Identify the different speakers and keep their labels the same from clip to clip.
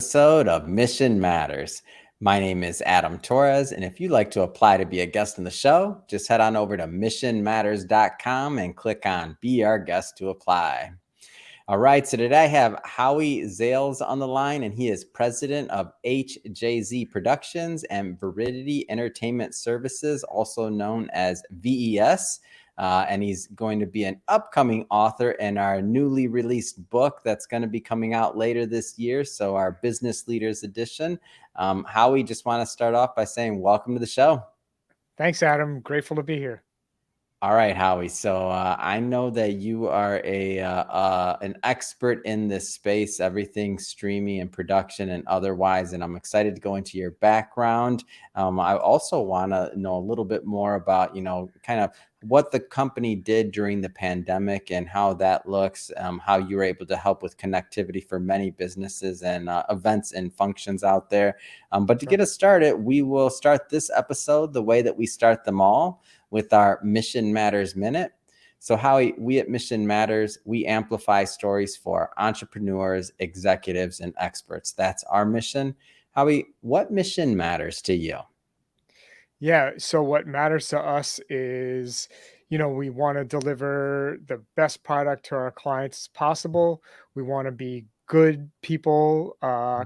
Speaker 1: episode of Mission Matters. My name is Adam Torres, and if you'd like to apply to be a guest on the show, just head on over to missionmatters.com and click on Be Our Guest to apply. All right, so today I have Howie Zales on the line, and he is president of HJZ Productions and Viridity Entertainment Services, also known as VES. And he's going to be an upcoming author in our newly released book that's going to be coming out later this year. So our Business Leaders Edition. Howie, just want to start off by saying welcome to the show.
Speaker 2: Thanks, Adam. Grateful to be here.
Speaker 1: All right, Howie. So I know that you are an expert in this space, everything streaming and production and otherwise, and I'm excited to go into your background. I also want to know a little bit more about, kind of what the company did during the pandemic and how that looks, how you were able to help with connectivity for many businesses and events and functions out there. But to get us started, we will start this episode the way that we start them all, with our Mission Matters Minute. So Howie, we at Mission Matters, we amplify stories for entrepreneurs, executives, and experts. That's our mission. Howie, what mission matters to you?
Speaker 2: Yeah, so what matters to us is, we want to deliver the best product to our clients as possible. We want to be good people,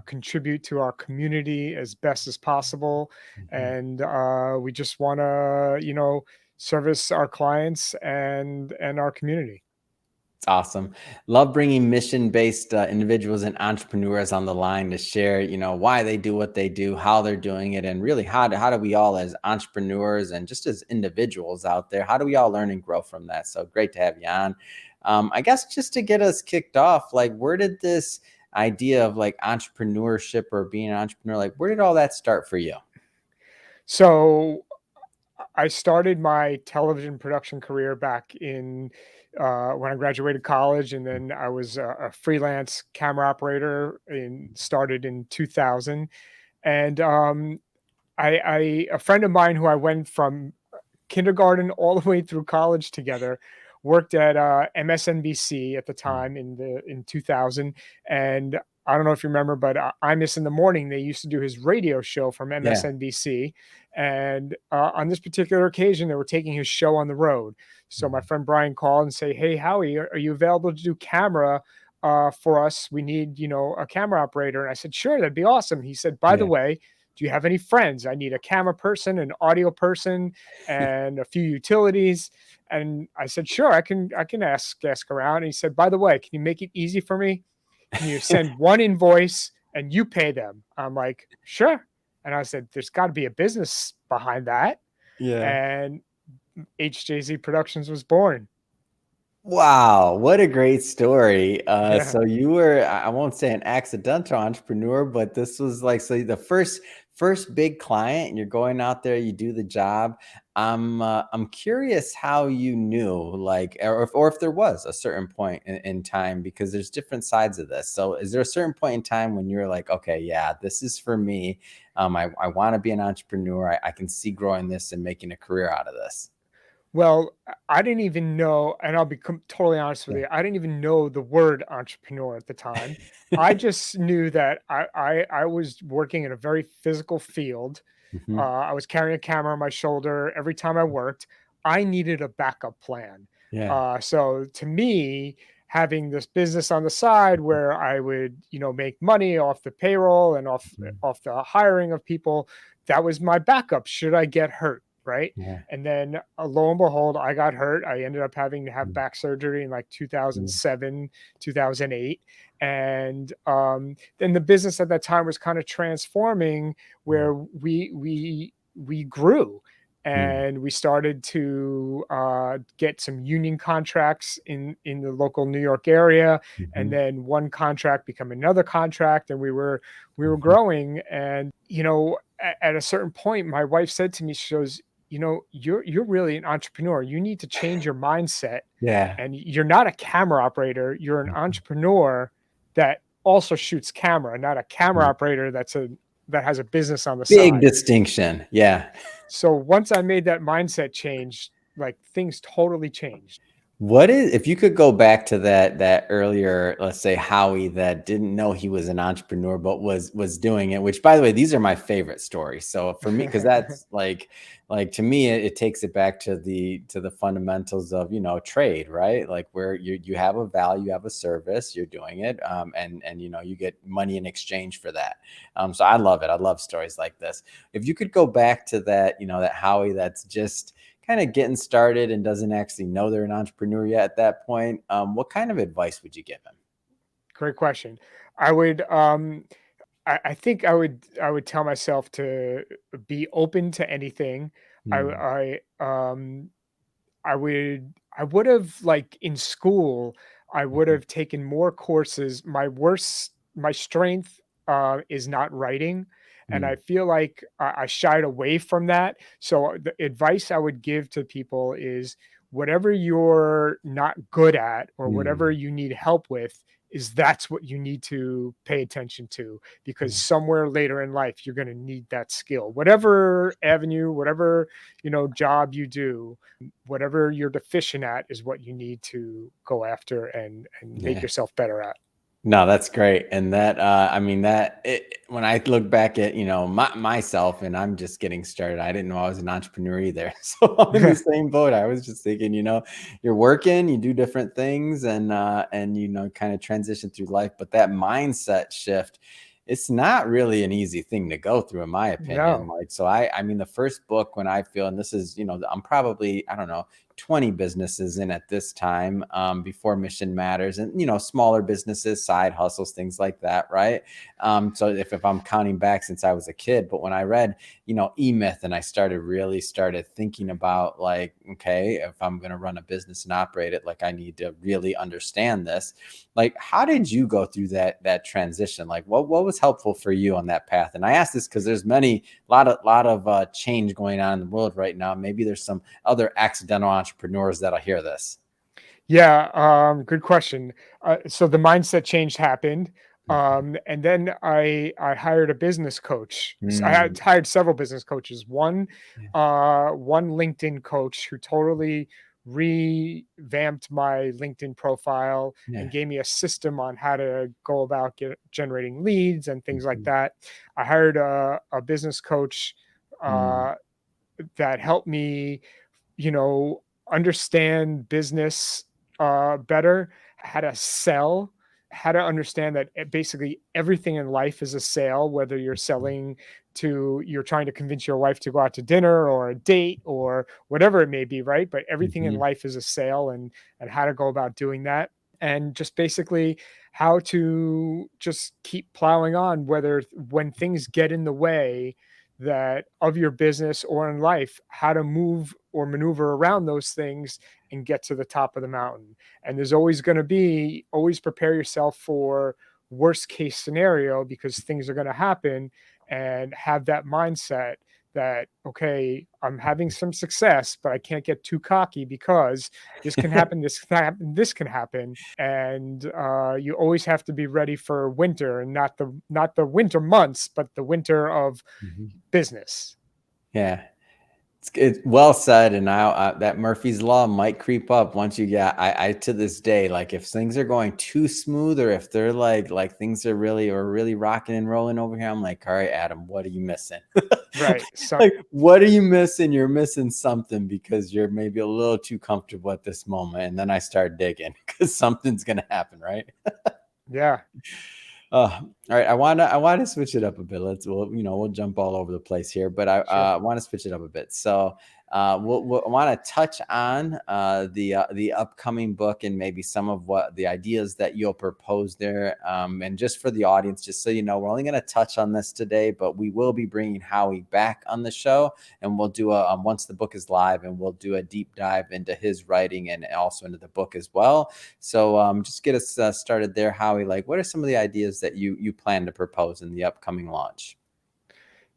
Speaker 2: contribute to our community as best as possible. And we just want to, service our clients and our community.
Speaker 1: It's awesome. Love bringing mission-based individuals and entrepreneurs on the line to share, why they do what they do, how they're doing it, and really how do we all as entrepreneurs and just as individuals out there, how do we all learn and grow from that? So great to have you on. I guess just to get us kicked off, where did this idea of entrepreneurship or being an entrepreneur, where did all that start for you?
Speaker 2: So I started my television production career back in when I graduated college, and then I was a freelance camera operator started in 2000. And a friend of mine who I went from kindergarten all the way through college together worked at MSNBC at the time in 2000. And I don't know if you remember, but Imus in the Morning, they used to do his radio show from MSNBC. Yeah. And on this particular occasion, they were taking his show on the road. So my friend Brian called and say, "Hey, Howie, are you available to do camera for us? We need, a camera operator." And I said, "Sure, that'd be awesome." He said, "By the way, do you have any friends? I need a camera person, an audio person, and a few utilities." And I said, "Sure, I can ask around." And he said, "By the way, can you make it easy for me? Can you send one invoice and you pay them?" I'm like, "Sure." And I said, "There's got to be a business behind that."
Speaker 1: Yeah.
Speaker 2: And HJZ Productions was born.
Speaker 1: Wow, what a great story. So you were, I won't say an accidental entrepreneur, but this was so the first big client, and you're going out there, you do the job. I'm curious how you knew, or if there was a certain point in time, because there's different sides of this. So is there a certain point in time when you're like, okay, yeah, this is for me. I want to be an entrepreneur. I can see growing this and making a career out of this.
Speaker 2: Well, I didn't even know, and I'll be totally honest with you, I didn't even know the word entrepreneur at the time. I just knew that I was working in a very physical field. I was carrying a camera on my shoulder every time I worked. I needed a backup plan. So to me, having this business on the side where I would, make money off the payroll and off the hiring of people, that was my backup should I get hurt. Right. Yeah. And then lo and behold, I got hurt. I ended up having to have back surgery in 2007, 2008. And then the business at that time was kind of transforming, where we grew. And we started to get some union contracts in the local New York area, and then one contract become another contract, and we were growing. And at a certain point, my wife said to me, she goes, "You're really an entrepreneur. You need to change your mindset.
Speaker 1: Yeah,
Speaker 2: and you're not a camera operator. You're an entrepreneur that also shoots camera, not a camera operator that has a business on the side."
Speaker 1: Big distinction. Yeah.
Speaker 2: So once I made that mindset change, things totally changed.
Speaker 1: What is if you could go back to that earlier, let's say Howie that didn't know he was an entrepreneur but was doing it, which by the way, these are my favorite stories. So for me, because that's like to me, it takes it back to the fundamentals of trade, right? Like where you have a value, you have a service, you're doing it, and you get money in exchange for that. So I love it. I love stories like this. If you could go back to that, that Howie that's just kind of getting started and doesn't actually know they're an entrepreneur yet at that point, what kind of advice would you give him?
Speaker 2: Great question. I would I think I would tell myself to be open to anything.
Speaker 1: Mm,
Speaker 2: Um I would have, like, in school, I would
Speaker 1: mhm,
Speaker 2: have taken more courses. My strength, is not writing, and I
Speaker 1: mm,
Speaker 2: feel like I shied away from that. So the advice I would give to people is whatever you're not good at or whatever
Speaker 1: mm,
Speaker 2: you need help with is that's what you need to pay attention to, because
Speaker 1: yeah,
Speaker 2: somewhere later in life you're going to need that skill. Whatever avenue, whatever, job you do, whatever you're deficient at is what you need to go after and make
Speaker 1: yeah.
Speaker 2: yourself better at.
Speaker 1: No, that's great. And that, I mean, when I look back at, myself and I'm just getting started, I didn't know I was an entrepreneur either. So I'm in the same boat. I was just thinking, you're working, you do different things and, kind of transition through life. But that mindset shift, it's not really an easy thing to go through, in my opinion.
Speaker 2: No.
Speaker 1: Like, so I mean, the first book when I feel, and this is, I'm probably, I don't know, 20 businesses in at this time, before Mission Matters, and smaller businesses, side hustles, things like that, right? So if I'm counting back since I was a kid, but when I read E-Myth and I started thinking about, like, okay, if I'm going to run a business and operate it, like I need to really understand this. Like, how did you go through that transition? Like, what was helpful for you on that path? And I ask this because there's lot of change going on in the world right now. Maybe there's some other accidental entrepreneurs that'll hear this.
Speaker 2: Yeah, good question. So the mindset change happened,
Speaker 1: Mhm.
Speaker 2: and then I hired a business coach. I
Speaker 1: Mm,
Speaker 2: had hired several business coaches.
Speaker 1: yeah,
Speaker 2: One LinkedIn coach who totally revamped my LinkedIn profile and
Speaker 1: yeah.
Speaker 2: gave me a system on how to go about generating leads and things like
Speaker 1: Mhm.
Speaker 2: that. I hired a business coach
Speaker 1: Mm,
Speaker 2: uh, that helped me, you know, understand business better, how to sell, how to understand that basically everything in life is a sale, whether you're trying to convince your wife to go out to dinner or a date or whatever it may be, right? But everything in
Speaker 1: mhm,
Speaker 2: life is a sale, and how to go about doing that. And just basically how to just keep plowing on, whether when things get in the way that of your business or in life, how to move or maneuver around those things and get to the top of the mountain. And there's always going to be, always prepare yourself for worst case scenario, because things are going to happen, and have that mindset that, okay, I'm having some success, but I can't get too cocky, because this can happen, this can happen, this can happen. And you always have to be ready for winter, and not the winter months, but the winter of
Speaker 1: mhm.
Speaker 2: business.
Speaker 1: Yeah. It's well said, and now that Murphy's law might creep up once you get. I to this day, like if things are going too smooth, or if they're like things are really rocking and rolling over here, I'm like, all right, Adam, what are you missing?
Speaker 2: Right. So
Speaker 1: Like, what are you missing? You're missing something because you're maybe a little too comfortable at this moment. And then I start digging because something's gonna happen, right?
Speaker 2: yeah,
Speaker 1: All right. I want to switch it up a bit. We'll jump all over the place here, but I
Speaker 2: sure.
Speaker 1: want to switch it up a bit. So, I want to touch on the upcoming book and maybe some of what the ideas that you'll propose there. And just for the audience, just so you know, we're only going to touch on this today, but we will be bringing Howie back on the show, and we'll do once the book is live, and we'll do a deep dive into his writing and also into the book as well. So just get us started there, Howie. Like, what are some of the ideas that you plan to propose in the upcoming launch?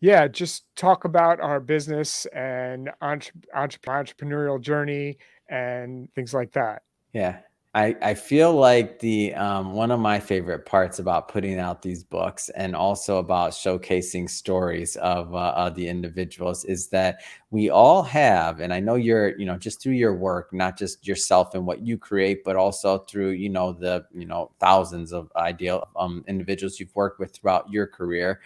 Speaker 2: Yeah, just talk about our business and entrepreneurial journey and things like that.
Speaker 1: Yeah. I feel like the one of my favorite parts about putting out these books and also about showcasing stories of the individuals is that we all have, and I know you're, just through your work, not just yourself and what you create, but also through, the, thousands of ideal individuals you've worked with throughout your career,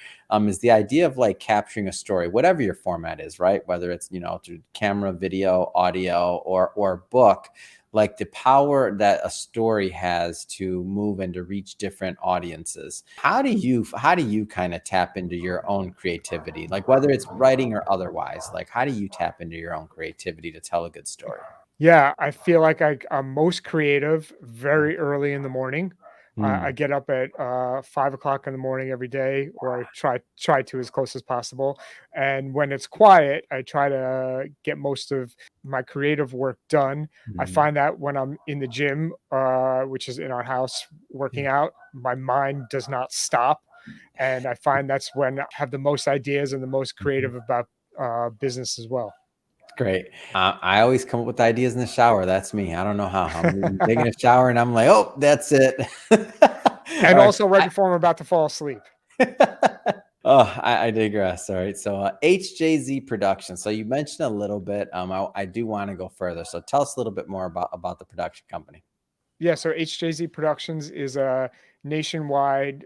Speaker 1: is the idea of like capturing a story, whatever your format is, right? Whether it's, through camera, video, audio, or book, like the power that a story has to move and to reach different audiences. How do you kind of tap into your own creativity, like whether it's writing or otherwise? Like how do you tap into your own creativity to tell a good story?
Speaker 2: Yeah, I feel like I'm most creative very early in the morning. I
Speaker 1: Mm,
Speaker 2: get up at 5 o'clock in the morning every day, or I try to as close as possible. And when it's quiet, I try to get most of my creative work done. I
Speaker 1: mhm,
Speaker 2: find that when I'm in the gym, which is in our house, working
Speaker 1: yeah.
Speaker 2: out, my mind does not stop, and I find that's when I have the most ideas and the most
Speaker 1: Mhm.
Speaker 2: creative about business as well.
Speaker 1: Great. I always come up with ideas in the shower. That's me. I don't know how. I'm taking a shower and I'm like, oh, that's it.
Speaker 2: And
Speaker 1: All right.
Speaker 2: also right before I'm about to fall asleep.
Speaker 1: Oh, I digress. All right. So HJZ production. So you mentioned a little bit. I do want to go further. So tell us a little bit more about the production company.
Speaker 2: Yeah, so HJZ Productions is a nationwide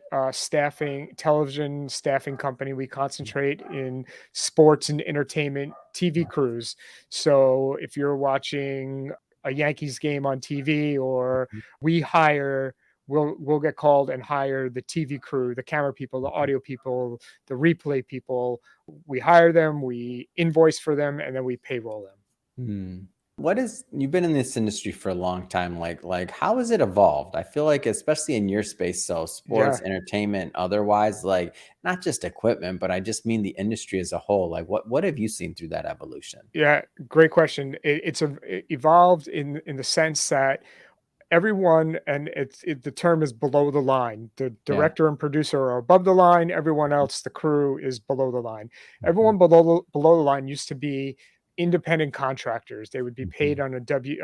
Speaker 2: television staffing company. We concentrate in sports and entertainment TV crews. So if you're watching a Yankees game on TV, or we hire, we'll get called and hire the TV crew, the camera people, the audio people, the replay people. We hire them, we invoice for them, and then we payroll them.
Speaker 1: Hmm. What is you've been in this industry for a long time, like how has it evolved? I feel like especially in your space, so
Speaker 2: Yeah.
Speaker 1: sports, entertainment, otherwise, like not just equipment, but I just mean the industry as a whole. Like what have you seen through that evolution?
Speaker 2: Yeah, great question. It evolved in the sense that everyone, and the term is below the line. The
Speaker 1: Yeah.
Speaker 2: director and producer are above the line. Everyone else, the crew, is below the line.
Speaker 1: Mhm,
Speaker 2: Everyone below the line used to be independent contractors. They would be paid
Speaker 1: mhm,
Speaker 2: on a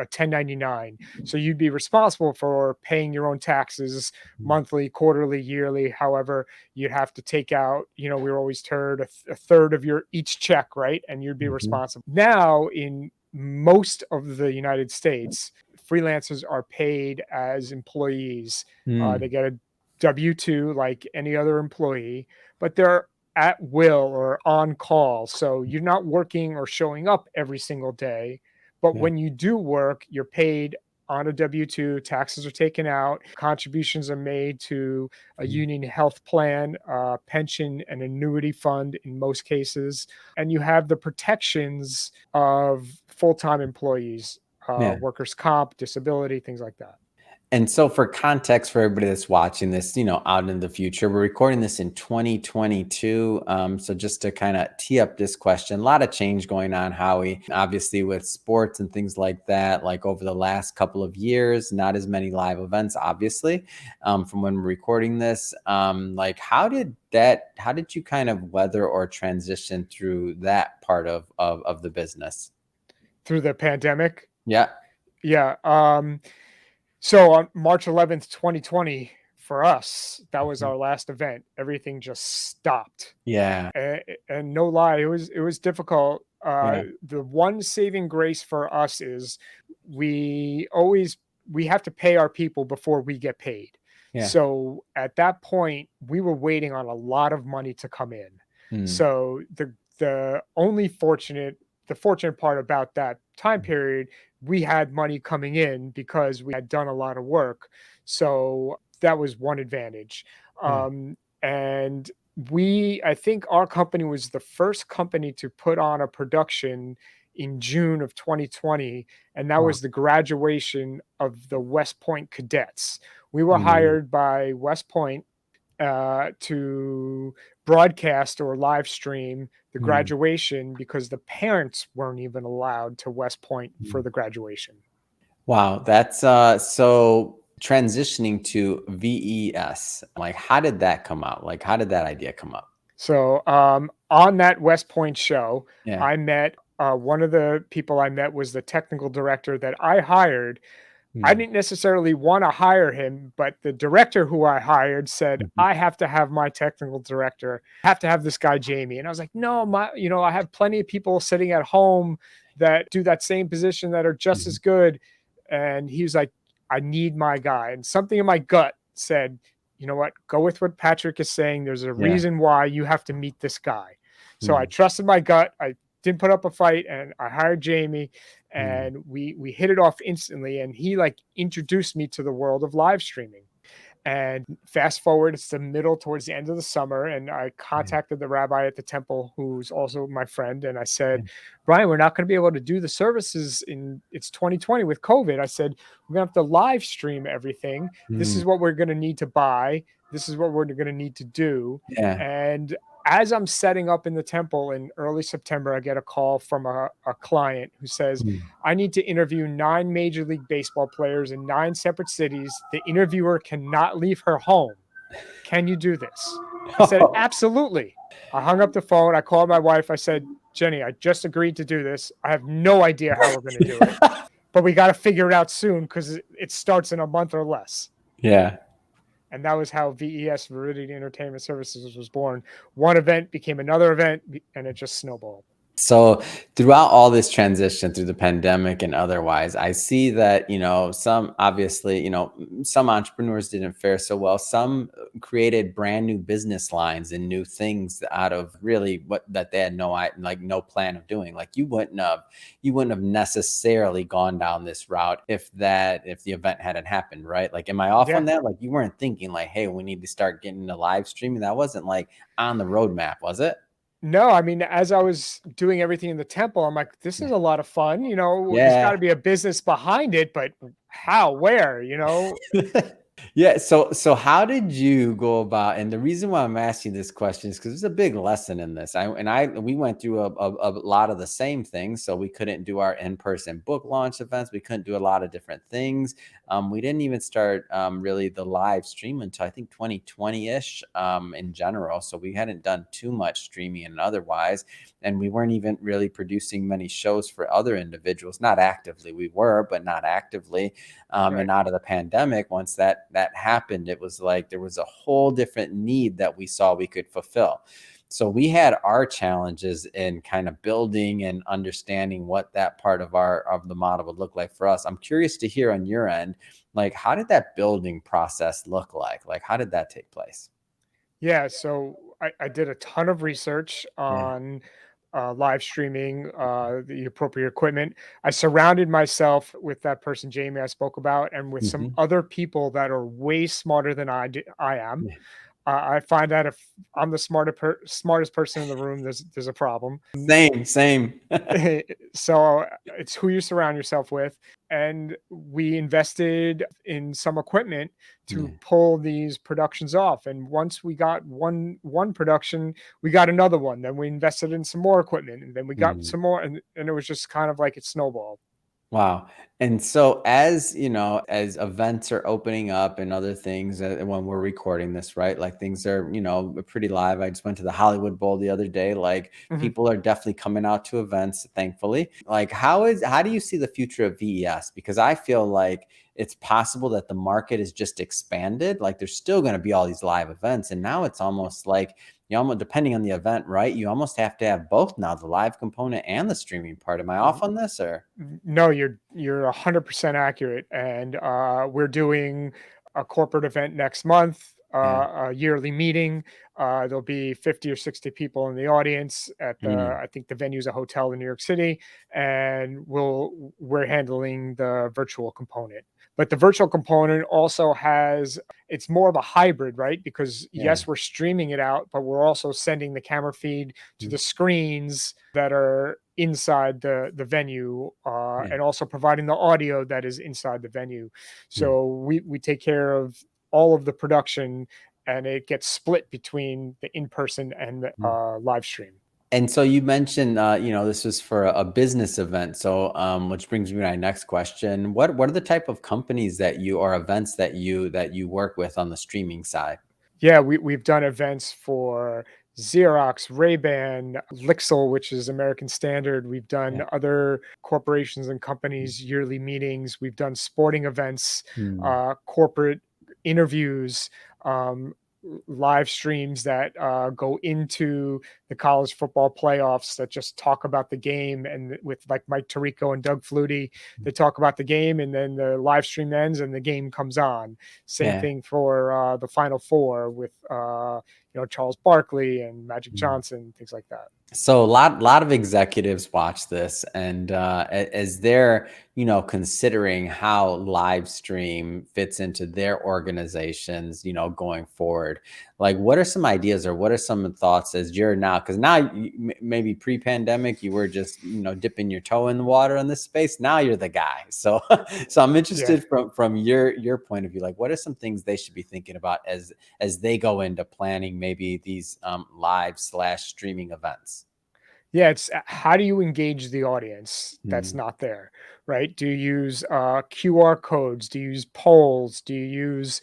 Speaker 2: 1099. So you'd be responsible for paying your own taxes
Speaker 1: mhm,
Speaker 2: monthly, quarterly, yearly. However, you'd have to take out, we were always told a third of your each check, right? And you'd be
Speaker 1: mhm,
Speaker 2: responsible. Now, in most of the United States, freelancers are paid as employees. They
Speaker 1: mm,
Speaker 2: get a W-2 like any other employee, but they're at will or on call. So you're not working or showing up every single day. But
Speaker 1: yeah,
Speaker 2: when you do work, you're paid on a W-2, taxes are taken out, contributions are made to a
Speaker 1: mhm,
Speaker 2: union health plan, pension, and annuity fund in most cases. And you have the protections of full time employees,
Speaker 1: yeah.
Speaker 2: workers' comp, disability, things like that.
Speaker 1: And so for context for everybody that's watching this, out in the future, we're recording this in 2022. So just to kind of tee up this question, a lot of change going on, Howie, obviously with sports and things like that, like over the last couple of years, not as many live events, obviously, from when we're recording this. Like how did you kind of weather or transition through that part of the business?
Speaker 2: Through the pandemic.
Speaker 1: Yeah.
Speaker 2: Yeah. So on March 11th, 2020, for us, that was
Speaker 1: Mhm.
Speaker 2: our last event. Everything just stopped.
Speaker 1: Yeah.
Speaker 2: And no lie, it was difficult.
Speaker 1: Yeah.
Speaker 2: The one saving grace for us is we always we have to pay our people before we get paid.
Speaker 1: Yeah.
Speaker 2: So at that point, we were waiting on a lot of money to come in.
Speaker 1: Mm,
Speaker 2: So the fortunate part about that time period, we had money coming in because we had done a lot of work. So that was one advantage.
Speaker 1: yeah.
Speaker 2: And I think our company was the first company to put on a production in June of 2020, and that
Speaker 1: Wow.
Speaker 2: was the graduation of the West Point cadets. We were
Speaker 1: Mm,
Speaker 2: hired by West Point to broadcast or live stream the
Speaker 1: mm,
Speaker 2: graduation because the parents weren't even allowed to West Point for
Speaker 1: mm.
Speaker 2: the graduation.
Speaker 1: Wow, that's so transitioning to VES. Like how did that come out? Like how did that idea come up?
Speaker 2: So on that West Point show,
Speaker 1: Yeah.
Speaker 2: I met one of the people I met was the technical director that I hired. I
Speaker 1: Mm,
Speaker 2: didn't necessarily want to hire him, but the director who I hired said,
Speaker 1: mhm,
Speaker 2: I have to have my technical director, have to have this guy, Jamie. And I was like, no, I have plenty of people sitting at home that do that same position that are just
Speaker 1: mhm,
Speaker 2: as good. And he was like, I need my guy. And something in my gut said, you know what, go with what Patrick is saying. There's a
Speaker 1: yeah,
Speaker 2: reason why you have to meet this guy. So I
Speaker 1: mm,
Speaker 2: trusted my gut. I didn't put up a fight and I hired Jamie
Speaker 1: mm,
Speaker 2: and we hit it off instantly and he like introduced me to the world of live streaming. And fast forward, it's the middle towards the end of the summer, and I
Speaker 1: yeah,
Speaker 2: contacted the rabbi at the temple, who's also my friend, and I
Speaker 1: yeah,
Speaker 2: said, "Brian, we're not going to be able to do the services in it's 2020 with COVID." I said, "We're going to have to live stream everything. This
Speaker 1: mm,
Speaker 2: is what we're going to need to buy. This is what we're going to need to do."
Speaker 1: yeah,
Speaker 2: And as I'm setting up in the temple in early September, I get a call from a client who says,
Speaker 1: mm.
Speaker 2: I need to interview 9 Major League Baseball players in 9 separate cities. The interviewer cannot leave her home. Can you do this? I said, absolutely. I hung up the phone. I called my wife. I said, Jenny, I just agreed to do this. I have no idea how we're going to do it, but we got to figure it out soon because it starts in a month or less.
Speaker 1: Yeah.
Speaker 2: And that was how VES, Viridity Entertainment Services, was born. One event became another event, and it just snowballed.
Speaker 1: So throughout all this transition through the pandemic and otherwise, I see that, some obviously, some entrepreneurs didn't fare so well. Some created brand new business lines and new things out of really what that they had no plan of doing. Like you wouldn't have necessarily gone down this route if the event hadn't happened, right? Like, am I off on
Speaker 2: Yeah.
Speaker 1: that? Like you weren't thinking like, hey, we need to start getting into live streaming. That wasn't like on the roadmap, was it?
Speaker 2: No, I mean, as I was doing everything in the temple, I'm like, this is a lot of fun. There's got
Speaker 1: Yeah.
Speaker 2: to be a business behind it, but how, where?
Speaker 1: Yeah, so how did you go about, and the reason why I'm asking this question is because there's a big lesson in this. We went through a lot of the same things, so we couldn't do our in-person book launch events. We couldn't do a lot of different things. We didn't even start really the live stream until I think 2020-ish in general. So we hadn't done too much streaming and otherwise, and we weren't even really producing many shows for other individuals. Not actively, we were, but not actively. And
Speaker 2: Right.
Speaker 1: out of the pandemic, once that happened, it was like there was a whole different need that we saw we could fulfill. So we had our challenges in kind of building and understanding what that part of the model would look like for us. I'm curious to hear on your end, like how did that building process look like? Like how did that take place?
Speaker 2: Yeah. So I did a ton of research
Speaker 1: Yeah.
Speaker 2: on live streaming, the appropriate equipment. I surrounded myself with that person, Jamie, I spoke about, and with some
Speaker 1: Hmm.
Speaker 2: other people that are way smarter than I am.
Speaker 1: Yeah.
Speaker 2: I find that if I'm the smartest person in the room, there's a problem.
Speaker 1: Same.
Speaker 2: So it's who you surround yourself with. And we invested in some equipment to
Speaker 1: Yeah.
Speaker 2: pull these productions off. And once we got one production, we got another one. Then we invested in some more equipment, and then we got
Speaker 1: Mm.
Speaker 2: some more, and it was just kind of like it snowballed.
Speaker 1: Wow. And so as, as events are opening up and other things, when we're recording this, right? Like things are, pretty live. I just went to the Hollywood Bowl the other day. Like
Speaker 2: Mhm.
Speaker 1: people are definitely coming out to events, thankfully. Like how do you see the future of VES? Because I feel like it's possible that the market is just expanded. Like there's still going to be all these live events. And now it's almost like you almost, depending on the event, right? You almost have to have both now, the live component and the streaming part. Am I off on this or?
Speaker 2: No, you're 100% accurate, and we're doing a corporate event next month,
Speaker 1: Yeah.
Speaker 2: a yearly meeting. There'll be 50 or 60 people in the audience at
Speaker 1: Mm,
Speaker 2: I think the venue's a hotel in New York City, and we're handling the virtual component. But the virtual component also has it's more of a hybrid, right? Because
Speaker 1: yeah.
Speaker 2: yes, we're streaming it out, but we're also sending the camera feed to
Speaker 1: Mm,
Speaker 2: the screens that are inside the venue,
Speaker 1: yeah.
Speaker 2: and also providing the audio that is inside the venue.
Speaker 1: Mm,
Speaker 2: So we take care of all of the production, and it gets split between the in person and the
Speaker 1: mm.
Speaker 2: live stream.
Speaker 1: And so you mentioned, this was for a business event. So, which brings me to my next question. What are the type of companies that you or events that you work with on the streaming side?
Speaker 2: Yeah, we've done events for Xerox, Ray-Ban, Lixil, which is American Standard. We've done
Speaker 1: Yeah.
Speaker 2: other corporations and companies' yearly meetings. We've done sporting events,
Speaker 1: Mm.
Speaker 2: corporate interviews, um, live streams that go into the college football playoffs that just talk about the game, and with like Mike Tirico and Doug Flutie, they talk about the game, and then the live stream ends and the game comes on. Same
Speaker 1: Yeah.
Speaker 2: thing for the Final Four with Charles Barkley and Magic
Speaker 1: Mm.
Speaker 2: Johnson, things like that.
Speaker 1: So a lot of executives watch this, and as they're considering how live stream fits into their organizations, going forward, like what are some ideas or what are some thoughts as you're now? Because now maybe pre-pandemic you were just dipping your toe in the water in this space. Now you're the guy. So so I'm
Speaker 2: Yeah.
Speaker 1: interested from your point of view. Like what are some things they should be thinking about as they go into planning maybe these live/streaming events?
Speaker 2: Yeah, it's how do you engage the audience that's
Speaker 1: Mm,
Speaker 2: not there, right? Do you use QR codes? Do you use polls? Do you use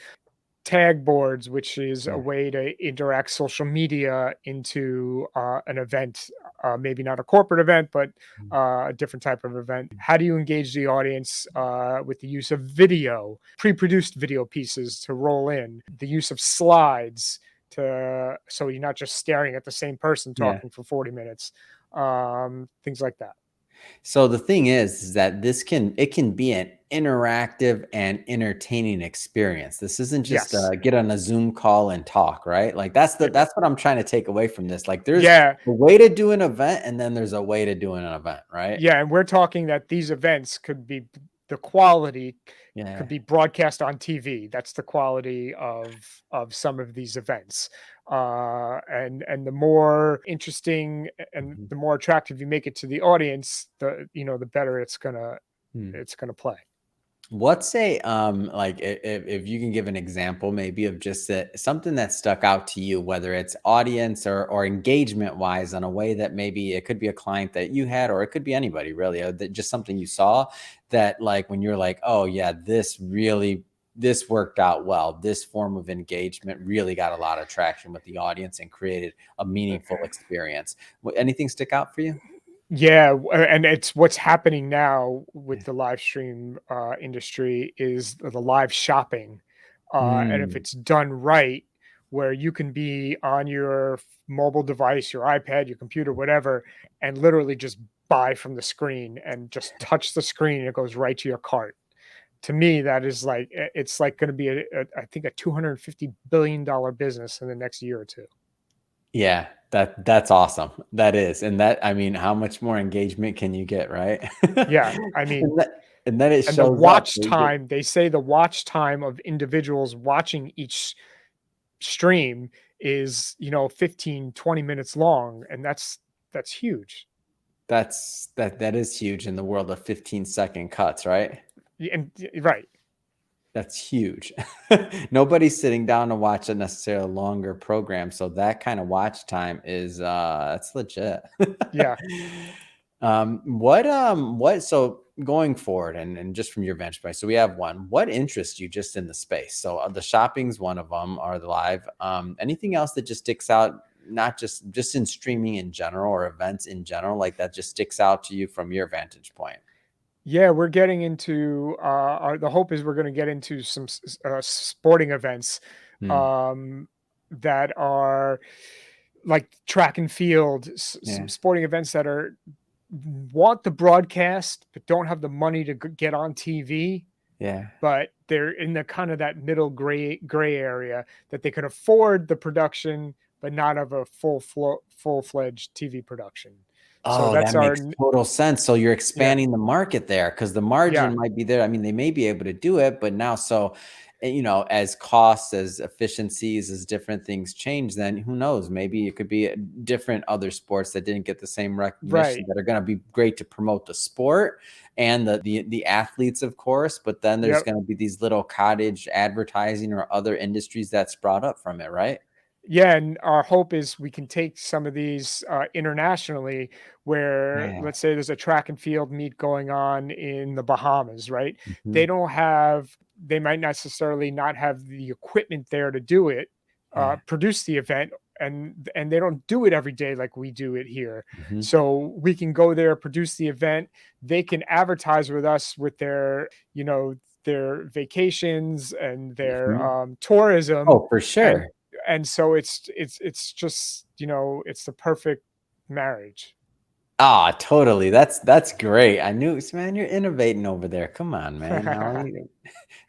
Speaker 2: tag boards, which is a
Speaker 1: yeah.
Speaker 2: way to interact social media into an event, maybe not a corporate event, but
Speaker 1: Mm,
Speaker 2: a different type of event. How do you engage the audience with the use of video, pre-produced video pieces to roll in, the use of slides to so you're not just staring at the same person
Speaker 1: yeah.
Speaker 2: talking for 40 minutes, things like that.
Speaker 1: So the thing is that it can be an interactive and entertaining experience. This isn't just
Speaker 2: Yes.
Speaker 1: get on a Zoom call and talk, right? Like
Speaker 2: Yeah.
Speaker 1: that's what I'm trying to take away from this. Like there's
Speaker 2: Yeah.
Speaker 1: a way to do an event and then there's a way to do an event, right?
Speaker 2: Yeah, and we're talking that these events could be the quality could
Speaker 1: Yeah.
Speaker 2: be broadcast on TV. That's the quality of some of these events. And the more interesting and
Speaker 1: Mhm.
Speaker 2: the more attractive you make it to the audience, the better
Speaker 1: Hmm.
Speaker 2: it's gonna play.
Speaker 1: What's a like if you can give an example maybe of just something that stuck out to you, whether it's audience or engagement wise, in a way that maybe it could be a client that you had, or it could be anybody really, that just something you saw that like when you're like, oh yeah, this worked out well. This form of engagement really got a lot of traction with the audience and created a meaningful experience. Anything stick out for you?
Speaker 2: Yeah, and it's what's happening now
Speaker 1: Yeah.
Speaker 2: with the live stream industry is the live shopping, and if
Speaker 1: Mm,
Speaker 2: it's done right, where you can be on your mobile device, your iPad, your computer, whatever, and literally just buy from the screen and just touch the screen and it goes right to your cart. To me, that is like it's like going to be I think a $250 billion business in the next year or two.
Speaker 1: yeah, that's awesome. That is, and that I mean, how much more engagement can you get, right?
Speaker 2: Yeah, I mean,
Speaker 1: And then it
Speaker 2: and the
Speaker 1: shows up.
Speaker 2: watch
Speaker 1: So you get
Speaker 2: time, they say the watch time of individuals watching each stream is, 15, 20 minutes long, and that's huge.
Speaker 1: that is huge in the world of 15-second cuts, right?
Speaker 2: And right.
Speaker 1: That's huge. Nobody's sitting down to watch a necessarily longer program, so that kind of watch time is that's legit.
Speaker 2: Yeah.
Speaker 1: What so going forward and just from your vantage point, so we have one. What interests you just in the space? So the shopping's one of them, or the live. Anything else that just sticks out, not just in streaming in general or events in general, like that just sticks out to you from your vantage point?
Speaker 2: Yeah, we're getting into, the hope is we're gonna get into some sporting events,
Speaker 1: Hmm.
Speaker 2: um, that are like track and field, some
Speaker 1: Yeah.
Speaker 2: sporting events that are want the broadcast, but don't have the money to get on TV,
Speaker 1: Yeah.
Speaker 2: but they're in the kind of that middle gray area that they can afford the production, but not have a full-fledged TV production. So
Speaker 1: Oh,
Speaker 2: that's
Speaker 1: that
Speaker 2: our
Speaker 1: makes total sense. So you're
Speaker 2: yeah,
Speaker 1: expanding the market there because the
Speaker 2: yeah,
Speaker 1: margin might be there. I mean, they may be able to do it, but now, so, as costs, as efficiencies, as different things change, then who knows? Maybe it could be different other sports that didn't get the same recognition
Speaker 2: right.
Speaker 1: that are going to be great to promote the sport and the athletes, of course. But then there's
Speaker 2: Yep.
Speaker 1: going to be these little cottage advertising or other industries that sprout up from it, right?
Speaker 2: Yeah, and our hope is we can take some of these internationally, where
Speaker 1: Yeah.
Speaker 2: let's say there's a track and field meet going on in the Bahamas, right?
Speaker 1: Mhm.
Speaker 2: They don't have, they might necessarily not have the equipment there to do it,
Speaker 1: Yeah.
Speaker 2: produce the event, and they don't do it every day like we do it here.
Speaker 1: Mhm.
Speaker 2: So we can go there, produce the event. They can advertise with us with their, their vacations and their
Speaker 1: Mhm.
Speaker 2: tourism,
Speaker 1: Oh, for
Speaker 2: and
Speaker 1: sure.
Speaker 2: so it's just, it's the perfect marriage.
Speaker 1: Ah, totally. That's great. I knew, man, you're innovating over there. Come on, man. Now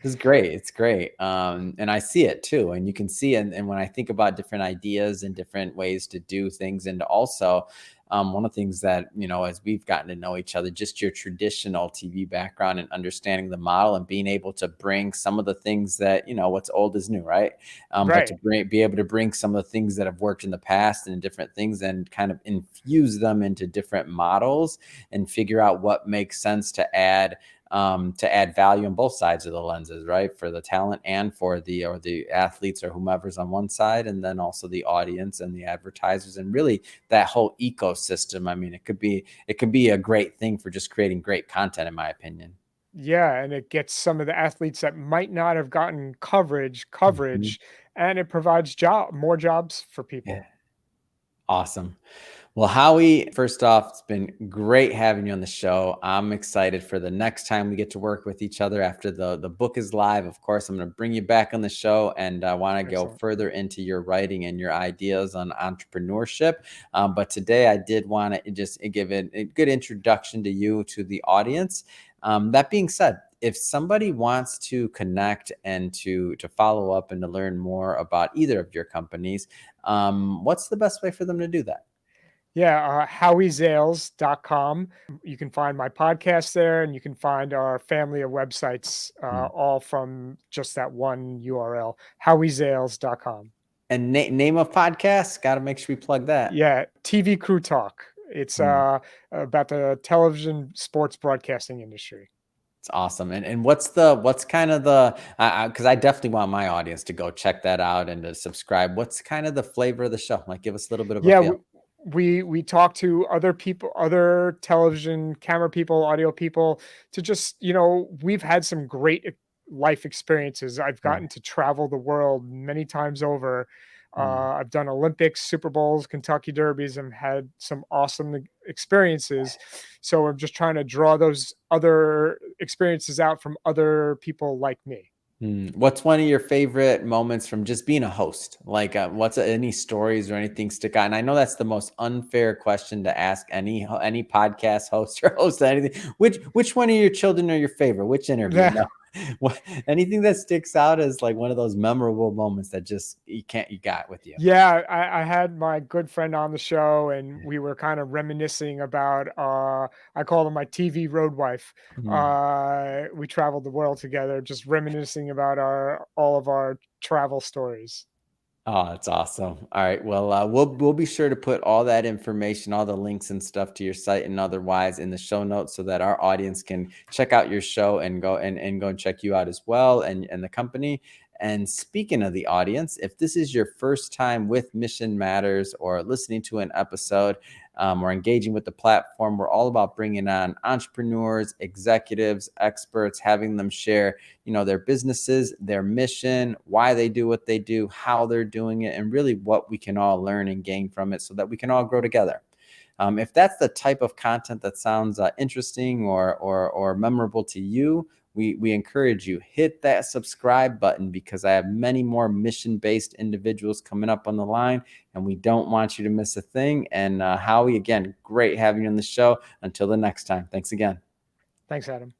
Speaker 1: it's great. It's great. And I see it too. And you can see, and when I think about different ideas and different ways to do things, and also one of the things that, as we've gotten to know each other, just your traditional TV background and understanding the model and being able to bring some of the things that, what's old is new, right? But to
Speaker 2: Right.
Speaker 1: be able to bring some of the things that have worked in the past and different things and kind of infuse them into different models and figure out what makes sense to add value on both sides of the lenses, right? For the talent and for the athletes or whomever's on one side, and then also the audience and the advertisers, and really that whole ecosystem. I mean, it could be a great thing for just creating great content, in my opinion.
Speaker 2: Yeah, and it gets some of the athletes that might not have gotten
Speaker 1: Mhm.
Speaker 2: coverage, and it provides more jobs for
Speaker 1: Yeah.
Speaker 2: people.
Speaker 1: Awesome. Well, Howie, first off, it's been great having you on the show. I'm excited for the next time we get to work with each other after the book is live. Of course, I'm going to bring you back on the show, and I want to go
Speaker 2: Excellent.
Speaker 1: further into your writing and your ideas on entrepreneurship. But today, I did want to just give it a good introduction to you, to the audience. That being said, if somebody wants to connect and to follow up and to learn more about either of your companies, what's the best way for them to do that?
Speaker 2: Yeah, howiezales.com. You can find my podcast there, and you can find our family of websites,
Speaker 1: Hmm.
Speaker 2: all from just that one URL, howiezales.com.
Speaker 1: And name of podcast, gotta make sure we plug that.
Speaker 2: Yeah, TV Crew Talk. It's
Speaker 1: Mm,
Speaker 2: about the television sports broadcasting industry.
Speaker 1: it's awesome. And what's kind of the, because I definitely want my audience to go check that out and to subscribe. What's kind of the flavor of the show? Like, give us a little bit of a
Speaker 2: Yeah,
Speaker 1: feel.
Speaker 2: we talk to other people, other television camera people, audio people, to just, we've had some great life experiences. I've
Speaker 1: Yeah.
Speaker 2: gotten to travel the world many times over.
Speaker 1: Mm.
Speaker 2: I've done Olympics, Super Bowls, Kentucky Derbies, and had some awesome experiences. So I'm just trying to draw those other experiences out from other people like me.
Speaker 1: What's one of your favorite moments from just being a host? Like, what's any stories or anything stick out? And I know that's the most unfair question to ask any podcast host or host of anything. Which one of your children are your favorite? Which interview? No, what, anything that sticks out as like one of those memorable moments that just you got with you.
Speaker 2: Yeah, I had my good friend on the show, and we were kind of reminiscing about, I call her my TV road wife.
Speaker 1: Mhm.
Speaker 2: We traveled the world together, just reminiscing about our all of our travel stories.
Speaker 1: Oh, that's awesome. All right. Well, we'll be sure to put all that information, all the links and stuff to your site and otherwise in the show notes so that our audience can check out your show and go and check you out as well and the company. And speaking of the audience, if this is your first time with Mission Matters or listening to an episode or engaging with the platform, we're all about bringing on entrepreneurs, executives, experts, having them share their businesses, their mission, why they do what they do, how they're doing it, and really what we can all learn and gain from it so that we can all grow together. If that's the type of content that sounds interesting or memorable to you, we encourage you, hit that subscribe button, because I have many more mission-based individuals coming up on the line, and we don't want you to miss a thing. And Howie, again, great having you on the show. Until the next time, thanks again.
Speaker 2: Thanks, Adam.